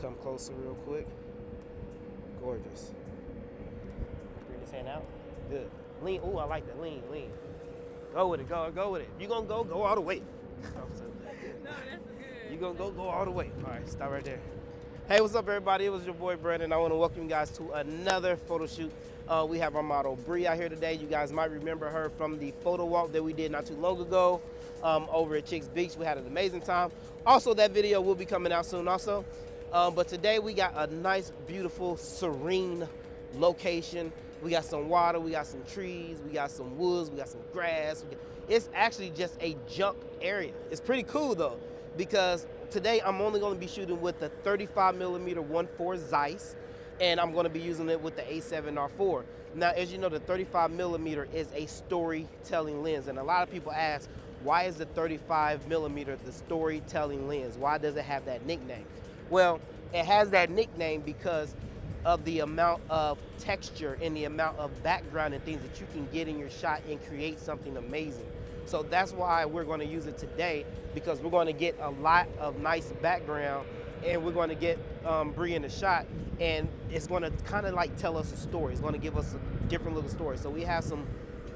come closer real quick. Gorgeous. Bring this hand out. Good. Lean. Ooh, I like that. Lean. Go with it. Go with it. If you're going to go all the way. No, that's good. You're going to go all the way. All right, stop right there. Hey, what's up, everybody? It was your boy, Brandon. I want to welcome you guys to another photo shoot. We have our model, Bree, out here today. You guys might remember her from the photo walk that we did not too long ago over at Chicks Beach. We had an amazing time. Also, that video will be coming out soon also. But today we got a nice, beautiful, serene location. We got some water, we got some trees, we got some woods, we got some grass. It's actually just a junk area. It's pretty cool though, because today I'm only going to be shooting with the 35mm 1.4 Zeiss, and I'm going to be using it with the A7R4. Now, as you know, the 35mm is a storytelling lens, and a lot of people ask, why is the 35mm the storytelling lens? Why does it have that nickname? Well, it has that nickname because of the amount of texture and the amount of background and things that you can get in your shot and create something amazing. So that's why we're going to use it today, because we're going to get a lot of nice background and we're going to get Bree in the shot, and it's going to kind of like tell us a story. It's going to give us a different little story. So we have some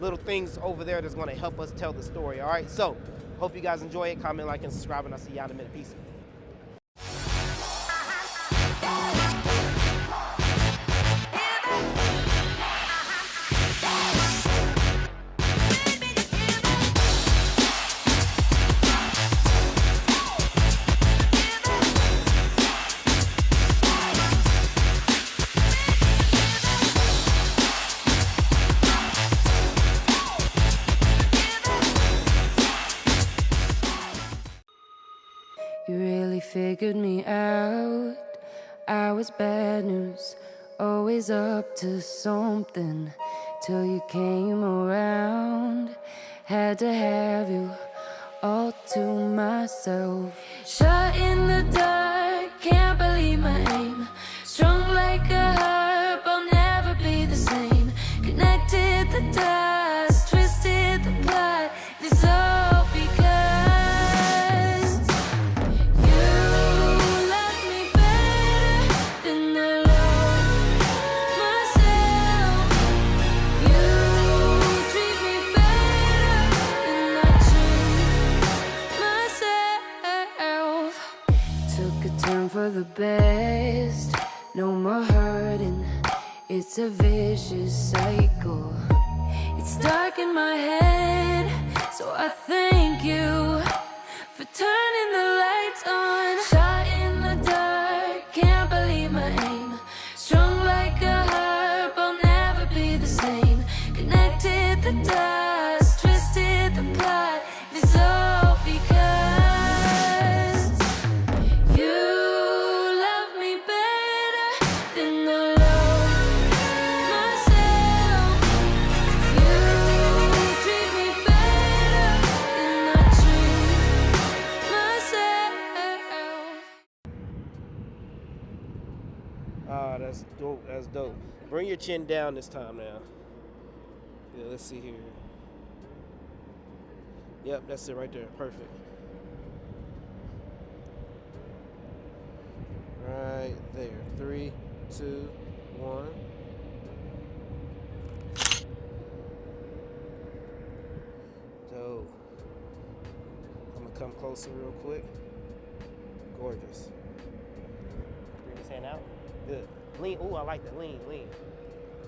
little things over there that's going to help us tell the story. All right, so hope you guys enjoy it. Comment, like, and subscribe, and I'll see y'all in a minute. Peace. You really figured me out. I was bad news, always up to something, till you came around. Had to have you all to myself. Shot in the dark, can't believe my aim. Strung like a harp, I'll never be the same. Connected the dots, twisted the plot. This all because for the best, no more hurting. It's a vicious cycle. It's dark in my head, so I thank you for turning the lights on. Shot in the dark, can't believe my aim. Strung like a harp, I'll never be the same. Connected the dots, twisted the plot. This all because that's dope. That's dope. Bring your chin down this time now. Yeah, let's see here. Yep, that's it right there. Perfect. Right there. 3, 2, 1. Dope. I'm gonna come closer real quick. Gorgeous. Bring this hand out. Good. Lean. Ooh, I like that. Lean.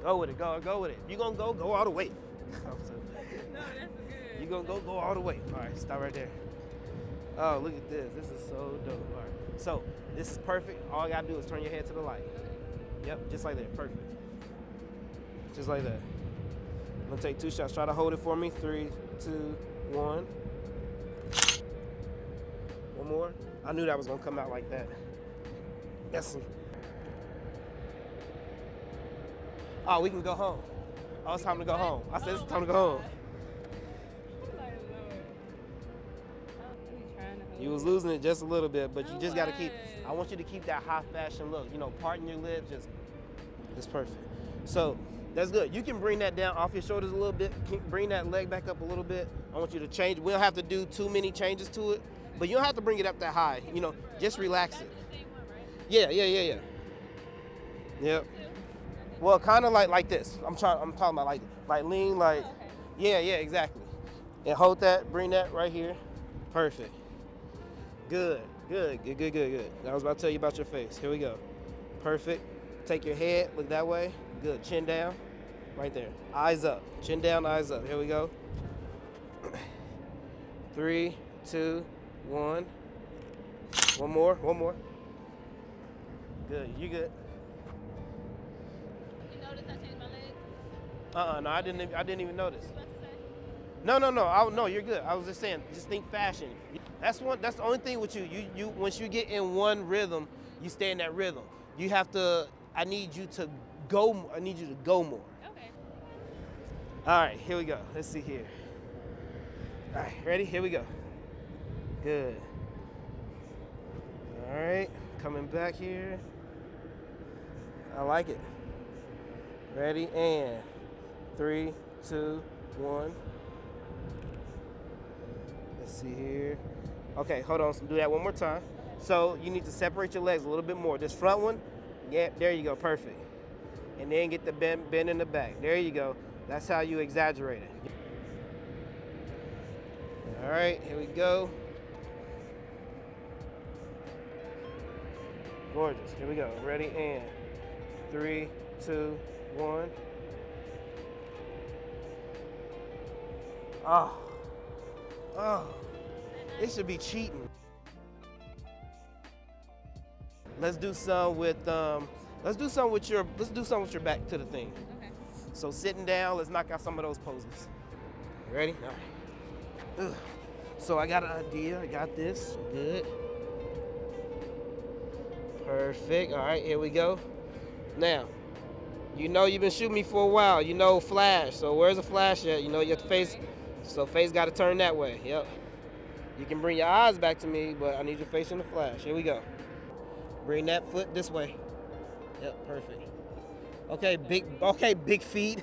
Go with it. Go with it. If you're going to go all the way. No, that's good. You're going to go all the way. All right, stop right there. Oh, look at this. This is so dope. All right. So, this is perfect. All you got to do is turn your head to the light. Yep, just like that. Perfect. Just like that. I'm going to take 2 shots. Try to hold it for me. 3, 2, 1. One more. I knew that was going to come out like that. Yes. Oh, we can go home. Oh, it's time to go home. I said it's time to go home. You was losing it just a little bit, but you just got to keep, I want you to keep that high fashion look. You know, parting your lips, it's perfect. So that's good. You can bring that down off your shoulders a little bit. Bring that leg back up a little bit. I want you to change. We don't have to do too many changes to it, but you don't have to bring it up that high. You know, just relax it. Yeah. Yep. Well, kind of like this. I'm talking about like lean, like, Oh, okay. yeah, exactly. And hold that, bring that right here. Perfect. Good. I was about to tell you about your face. Here we go. Perfect. Take your head, look that way. Good. Chin down, right there. Eyes up. Chin down, eyes up. Here we go. 3, 2, 1. One more. Good. You good. You notice I changed my legs? No, I didn't even notice. What you about to say? No. No, you're good. I was just saying, just think fashion. That's the only thing with you. You once you get in one rhythm, you stay in that rhythm. You have to. I need you to go more. Okay. All right, here we go. Let's see here. All right, ready? Here we go. Good. All right, coming back here. I like it. Ready, and 3, 2, 1. Let's see here. Okay, hold on. So do that one more time. So you need to separate your legs a little bit more. This front one, yeah, there you go, perfect. And then get the bend in the back. There you go. That's how you exaggerate it. All right, here we go. Gorgeous. Here we go. Ready, and 3, 2, 1. Oh, it should be cheating. Let's do some with your back to the thing. Okay. So sitting down, let's knock out some of those poses. Ready? All right. Ugh. So I got an idea. I got this. Good. Perfect. All right, here we go. Now, you know you've been shooting me for a while. You know flash. So where's the flash at? You know your face. So face got to turn that way. Yep. You can bring your eyes back to me, but I need your face in the flash. Here we go. Bring that foot this way. Yep, perfect. Okay, big feet.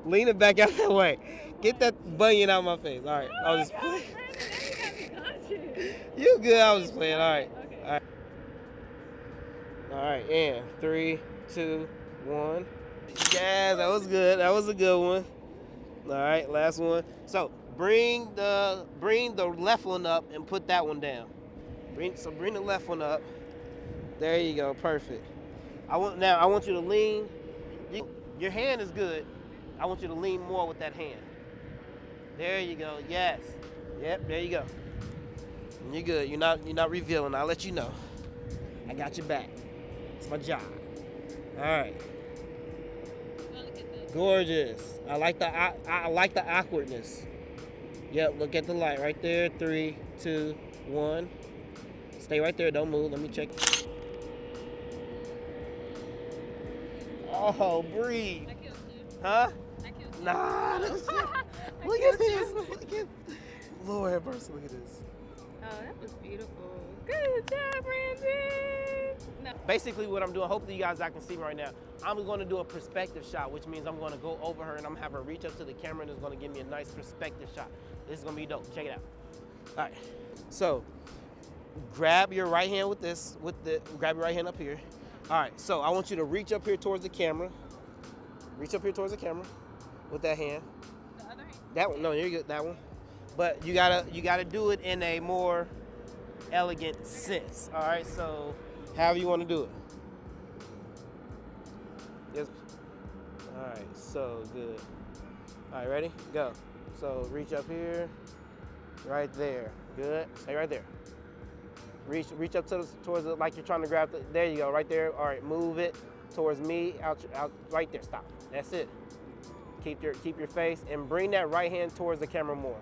Lean it back out that way. Get that bunion out of my face. All right, I'll just play. You good? I was just playing. All right. Okay. All right. All right, and 3, 2, 1. Yeah, that was good. That was a good one. All right, last one. So bring the left one up and put that one down. Bring the left one up. There you go, perfect. I want you to lean. Your hand is good. I want you to lean more with that hand. There you go. Yes. Yep. There you go. And you're good. You're not revealing. I'll let you know. I got your back. It's my job. All right. Gorgeous. I like the awkwardness. Yep. Look at the light right there. 3, 2, 1. Stay right there. Don't move. Let me check. Oh, breathe. I killed you. Huh? I killed you. Nah. Look at this. Look at. Lord have mercy. Look at this. Oh, that was beautiful. Good job, Brandon. No. Basically, what I'm doing, hopefully you guys can see me right now, I'm going to do a perspective shot, which means I'm going to go over her and I'm going to have her reach up to the camera and it's going to give me a nice perspective shot. This is going to be dope. Check it out. All right. So, grab your right hand grab your right hand up here. All right. So, I want you to reach up here towards the camera. Reach up here towards the camera with that hand. The other hand? That one. No, you're good. That one. But you gotta do it in a more elegant sense. All right. So, however you want to do it. Yes. All right. So good. All right. Ready? Go. So reach up here. Right there. Good. Stay right there. Reach up towards it like you're trying to grab. There you go. Right there. All right. Move it towards me. Out. Right there. Stop. That's it. Keep your face and bring that right hand towards the camera more.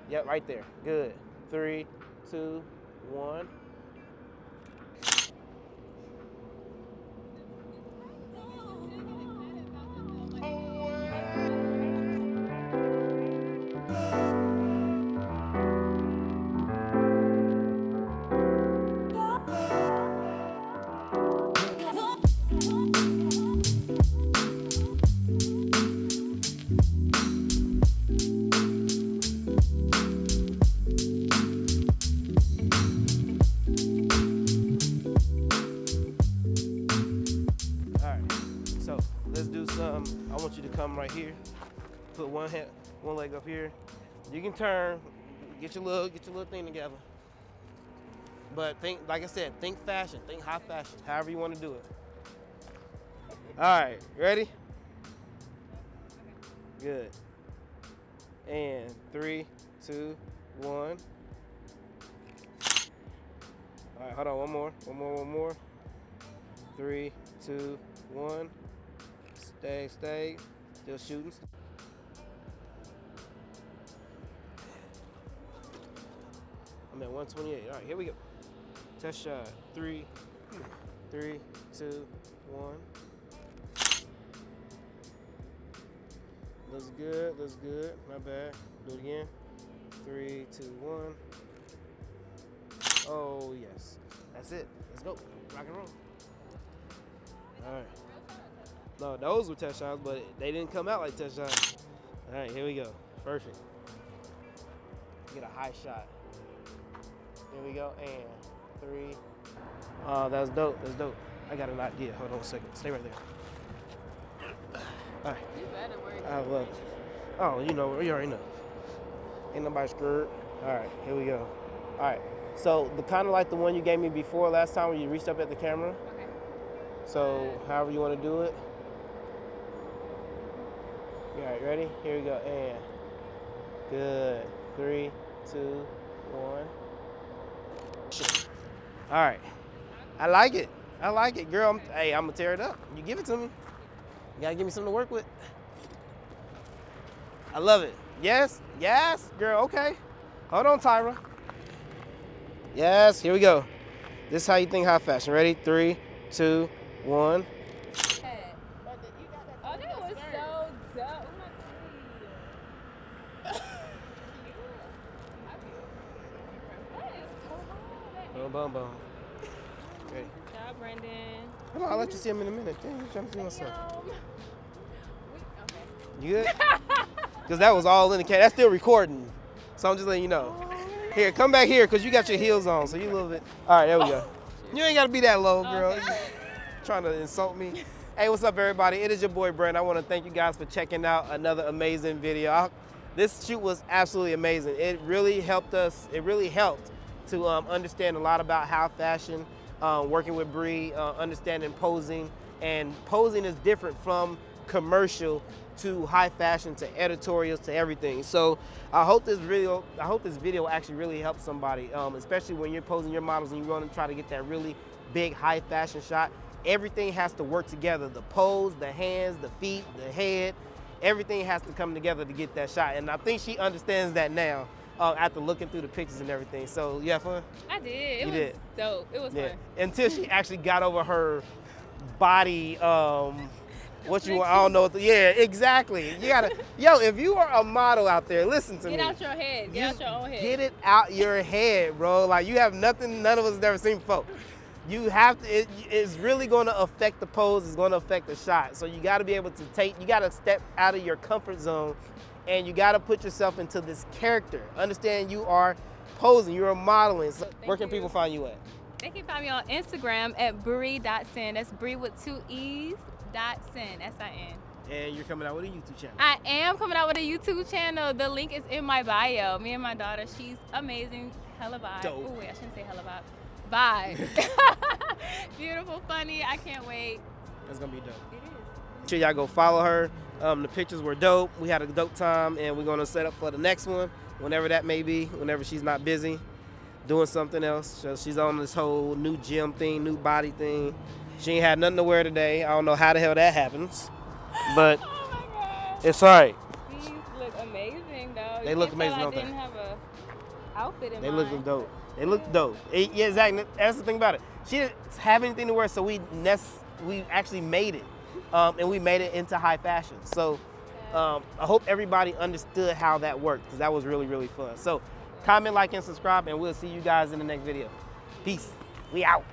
Yep. Right there. Good. 3, 2, 1. come right here. Put one leg up here. You can turn, get your little thing together. But think, like I said, think fashion, think high fashion, however you want to do it. All right, ready? Good. And 3, 2, 1. All right, hold on, one more. 3, 2, 1. Stay, still shooting. I'm at 128. All right, here we go. Test shot. 3, 2, 1. Looks good. Not bad. Do it again. 3, 2, 1. Oh, yes. That's it. Let's go. Rock and roll. All right. No, those were test shots, but they didn't come out like test shots. All right, here we go. Perfect. Get a high shot. Here we go. And 3. Oh, that's dope. I got an idea. Hold on a second. Stay right there. All right. You better work. I love it. Oh, you already know. Ain't nobody scared. All right, here we go. All right. So the kind of like the one you gave me before last time when you reached up at the camera. Okay. So however you want to do it. All right, ready? Here we go. And good. 3, 2, 1. All right. I like it, girl. I'm gonna tear it up. You give it to me. You gotta give me something to work with. I love it. Yes, girl. Okay. Hold on, Tyra. Yes, here we go. This is how you think high fashion. Ready? 3, 2, 1. Oh, that was so dope. Boom, boom, boom. Okay. Good job, Brandon. Come on, I'll let you see him in a minute. Damn, I'm trying to see myself. Okay. You good? Because that was all in the camera. That's still recording. So I'm just letting you know. Here, come back here because you got your heels on. So you a little bit. All right, there we go. You ain't got to be that low, girl. Okay. Trying to insult me. Hey, what's up, everybody? It is your boy, Brent. I want to thank you guys for checking out another amazing video. This shoot was absolutely amazing. It really helped us. It really helped to understand a lot about how fashion, working with Bree, understanding posing. And posing is different from commercial to high fashion to editorials to everything. So I hope this video actually really helps somebody, especially when you're posing your models and you want to try to get that really big high fashion shot. Everything has to work together. The pose, the hands, the feet, the head, everything has to come together to get that shot. And I think she understands that now after looking through the pictures and everything. So you had fun? I did. It was dope. It was fun. Until she actually got over her body, I don't know. Yeah, exactly. You gotta, if you are a model out there, listen to me. Get out your head. Get out your own head. Get it out your head, bro. Like you have nothing none of us have ever seen before. You have to, it's really gonna affect the pose, it's gonna affect the shot. So you gotta be able to you gotta step out of your comfort zone and you gotta put yourself into this character. Understand you are posing, you're modeling. So where can people find you at? They can find me on Instagram at Bree.sin. That's Bree with 2 E's. .sin, S-I-N. And you're coming out with a YouTube channel. I am coming out with a YouTube channel. The link is in my bio. Me and my daughter, she's amazing. Hella vibe. Dope. Oh wait, I shouldn't say hella vibe. Beautiful, funny. I can't wait. That's gonna be dope. It is. Make sure y'all go follow her. The pictures were dope. We had a dope time, and we're gonna set up for the next one, whenever that may be, whenever she's not busy doing something else. So she's on this whole new gym thing, new body thing. She ain't had nothing to wear today. I don't know how the hell that happens, but Oh my gosh. it's all right. These look amazing though. They look amazing, I don't they? didn't have a outfit in They mind. look dope. They look dope. Yeah, exactly. That's the thing about it. She didn't have anything to wear, so we actually made it, and we made it into high fashion. So I hope everybody understood how that worked, because that was really, really fun. So comment, like, and subscribe, and we'll see you guys in the next video. Peace. We out.